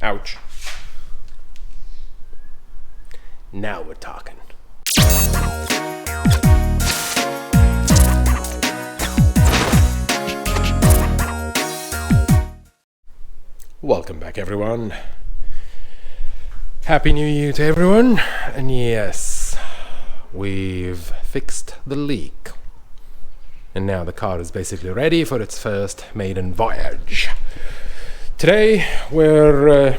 Ouch. Now we're talking. Welcome back, everyone. Happy New Year to everyone. And yes, we've fixed the leak. And now the car is basically ready for its first maiden voyage. Today we're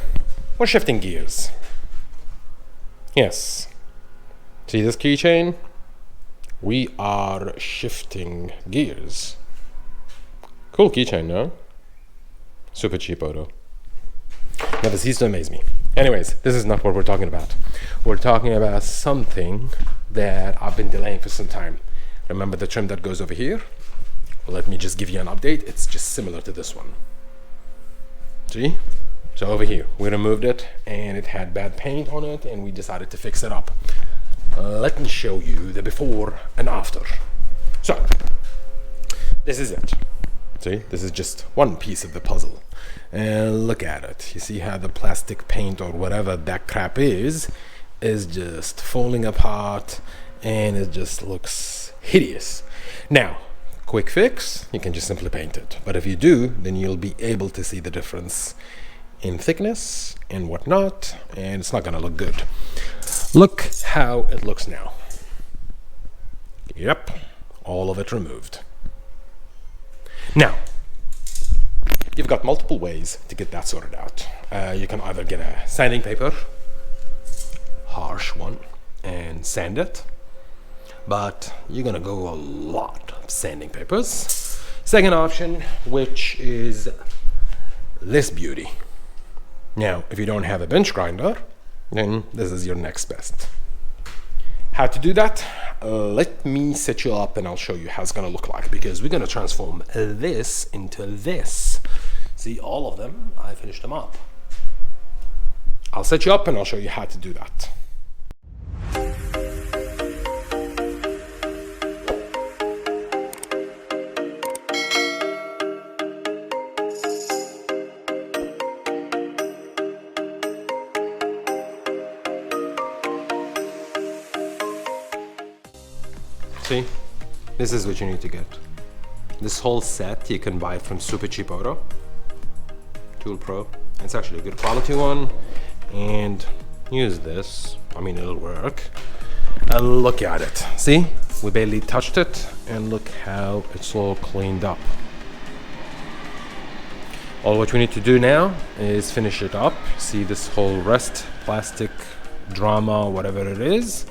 shifting gears. Yes. See this keychain? We are shifting gears. Cool keychain, no? Super cheapo though. Never cease to amaze me. Anyways, this is not what we're talking about. We're talking about something that I've been delaying for some time. Remember the trim that goes over here? Well, let me just give you an update. It's just similar to this one. See? So over here, we removed it and it had bad paint on it and we decided to fix it up. Let me show you the before and after. So, this is it. See, this is just one piece of the puzzle. And look at it. You see how the plastic paint or whatever that crap is just falling apart and it just looks hideous. Now, quick fix, you can just simply paint it. But if you do, then you'll be able to see the difference in thickness and whatnot, and it's not gonna look good. Look how it looks now. Yep, all of it removed. Now, you've got multiple ways to get that sorted out. You can either get a sanding paper, harsh one, and sand it. But you're gonna go a lot of sanding papers. Second option, which is this beauty. Now, if you don't have a bench grinder, then this is your next best. How to do that? Let me set you up and I'll show you how it's gonna look like, because we're gonna transform this into this. See, all of them, I finished them up. I'll set you up and I'll show you how to do that. See, this is what you need to get. This whole set you can buy from Super Cheap Auto, Tool Pro. It's actually a good quality one, and use this. I mean, it'll work. And look at it. See, we barely touched it, and look how it's all cleaned up. All what we need to do now is finish it up. See this whole rust, plastic drama, whatever it is.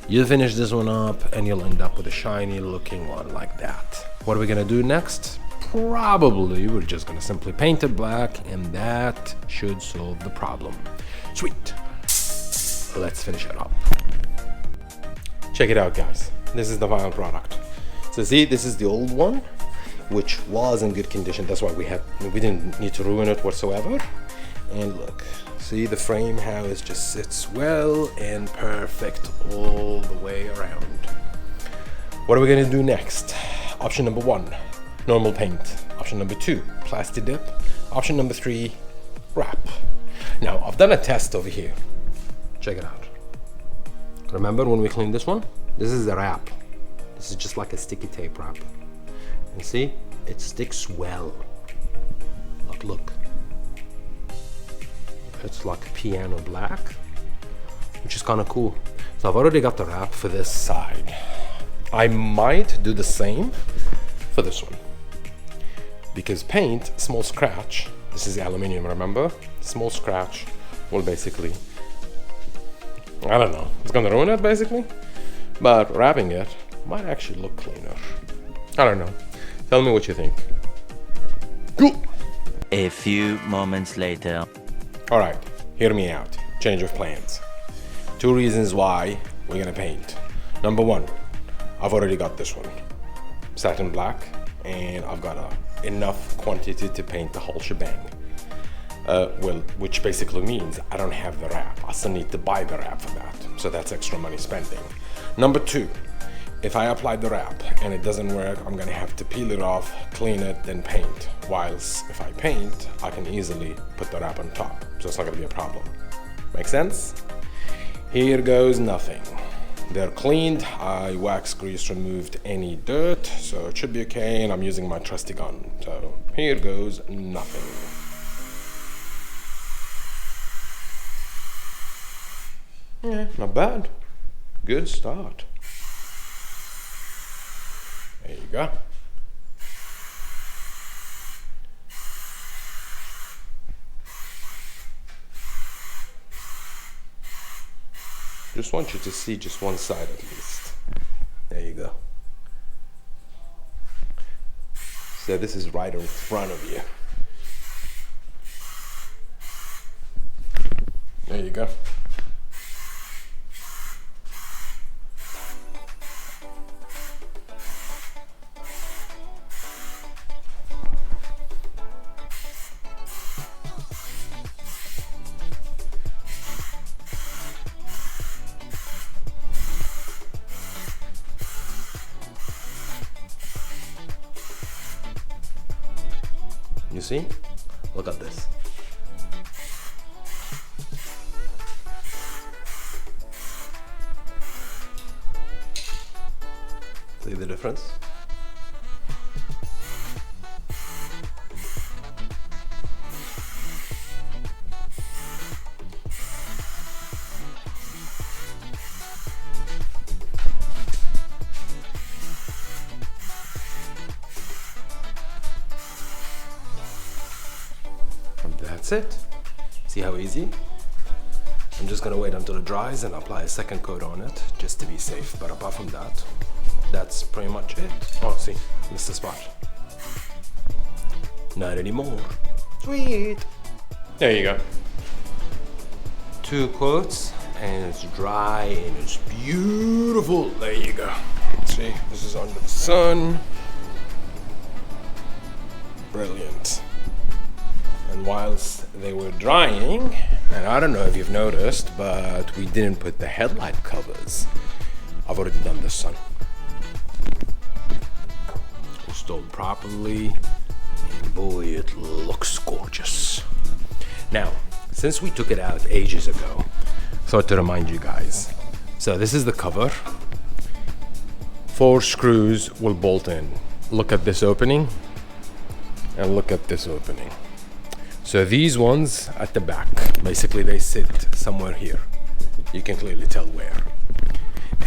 You'll finish this one up and you'll end up with a shiny looking one like that. What are we gonna do next? Probably we're just gonna simply paint it black, and that should solve the problem. Sweet. Let's finish it up. Check it out, guys. This is the final product. So see, this is the old one, which was in good condition. That's why we didn't need to ruin it whatsoever. And look, see the frame, how it just sits well and perfect all the way around. What are we gonna do next? Option number 1, normal paint. Option number 2, plastic dip. Option number 3, wrap. Now, I've done a test over here. Check it out. Remember when we cleaned this one? This is the wrap. This is just like a sticky tape wrap. And see, it sticks well. Look. It's like piano black, which is kind of cool. So I've already got the wrap for this side. I might do the same for this one, because paint, small scratch, this is aluminum, remember? Small scratch will basically, I don't know, it's gonna ruin it basically, but wrapping it might actually look cleaner. I don't know. Tell me what you think. Cool. A few moments later. Alright, hear me out. Change of plans. 2 reasons why we're gonna paint. Number 1, I've already got this one. Satin black, and I've got enough quantity to paint the whole shebang. Which basically means I don't have the wrap. I still need to buy the wrap for that. So that's extra money spending. Number 2, if I apply the wrap and it doesn't work, I'm gonna have to peel it off, clean it, then paint. Whilst if I paint, I can easily put the wrap on top, so it's not gonna be a problem. Make sense? Here goes nothing. They're cleaned, I wax grease removed any dirt, so it should be okay, and I'm using my trusty gun. So here goes nothing. Yeah, not bad. Good start. There you go. Just want you to see just one side at least. There you go. So this is right in front of you. There you go. You see? Look at this. See the difference? That's it. See how easy? I'm just gonna wait until it dries and apply a second coat on it just to be safe. But apart from that, that's pretty much it. Oh, see, missed the spot. Not anymore. Sweet. There you go. 2 coats and it's dry and it's beautiful. There you go. See, this is under the sun. Brilliant. And whilst they were drying, and I don't know if you've noticed, but we didn't put the headlight covers. I've already done this, son. Installed properly, and boy, it looks gorgeous. Now, since we took it out ages ago, thought to remind you guys. So this is the cover. 4 screws will bolt in. Look at this opening, and look at this opening. So these ones at the back, basically they sit somewhere here. You can clearly tell where.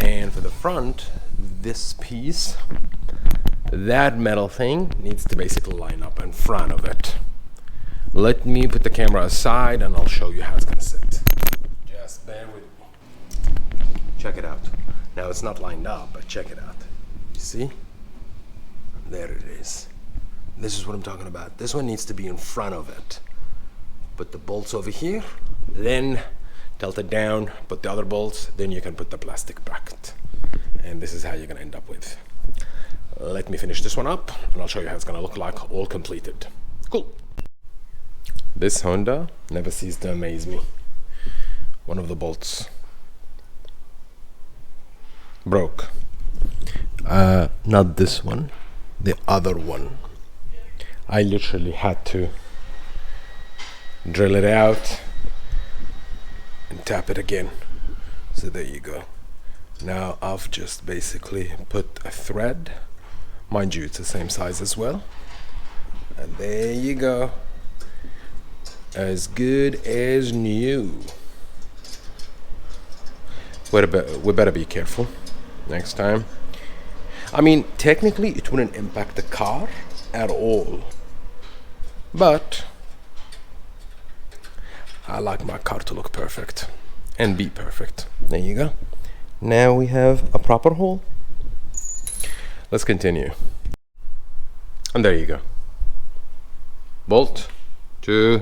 And for the front, this piece, that metal thing needs to basically line up in front of it. Let me put the camera aside and I'll show you how it's gonna sit. Just bear with me. Check it out. Now it's not lined up, but check it out. You see? There it is. This is what I'm talking about. This one needs to be in front of it. Put the bolts over here, then tilt it down, put the other bolts, then you can put the plastic bracket. And this is how you're gonna end up with. Let me finish this one up, and I'll show you how it's gonna look like all completed. Cool. This Honda never ceased to amaze me. One of the bolts broke. Not this one, the other one. I literally had to drill it out and tap it again. So there you go. Now I've just basically put a thread. Mind you, it's the same size as well. And there you go. As good as new. We better be careful next time. I mean, technically it wouldn't impact the car at all. But I like my car to look perfect and be perfect. There you go. Now we have a proper hole. Let's continue. And there you go. Bolt, 2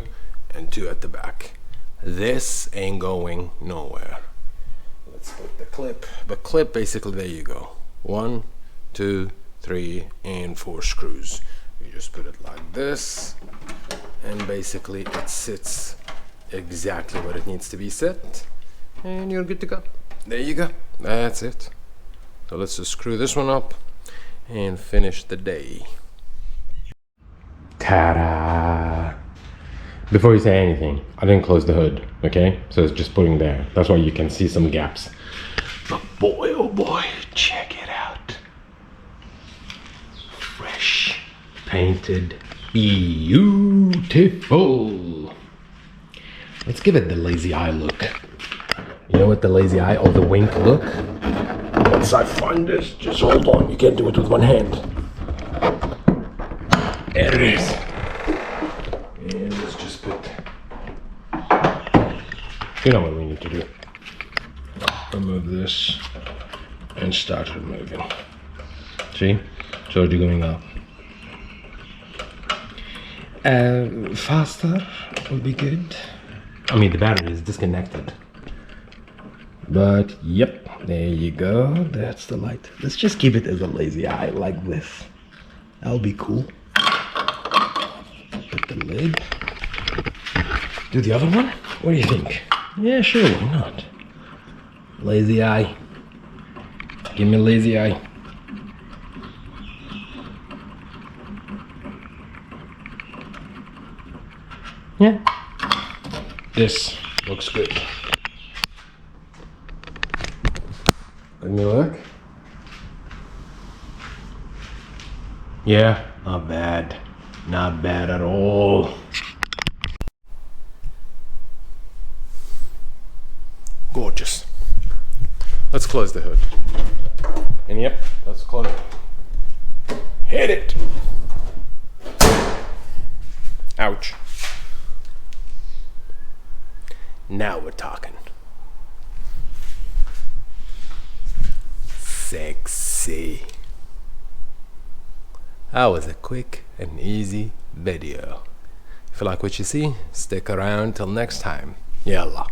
and 2 at the back. This ain't going nowhere. Let's put the clip. The clip, basically, there you go. 1, 2, 3, and 4 screws. You just put it like this, and basically it sits exactly where it needs to be set, and you're good to go. There you go. That's it. So let's just screw this one up and finish the day. Ta-da! Before you say anything, I didn't close the hood, okay? So it's just putting there. That's why you can see some gaps. But boy, oh boy, check it out. Fresh, painted, beautiful. Let's give it the lazy eye look. You know what the lazy eye or the wink look? Once I find this, just hold on. You can't do it with one hand. There it is. And let's just put... You know what we need to do. Remove this and start removing. See? So it's going up. Faster would be good. I mean, the battery is disconnected. But, yep, there you go. That's the light. Let's just keep it as a lazy eye like this. That'll be cool. Put the lid. Do the other one? What do you think? Yeah, sure, why not? Lazy eye. Give me a lazy eye. Yeah. This looks good. Let me look. Yeah, not bad. Not bad at all. Gorgeous. Let's close the hood. And yep, let's close it. Hit it! Ouch. Now we're talking. Sexy. That was a quick and easy video. If you like what you see, stick around till next time. Yalla.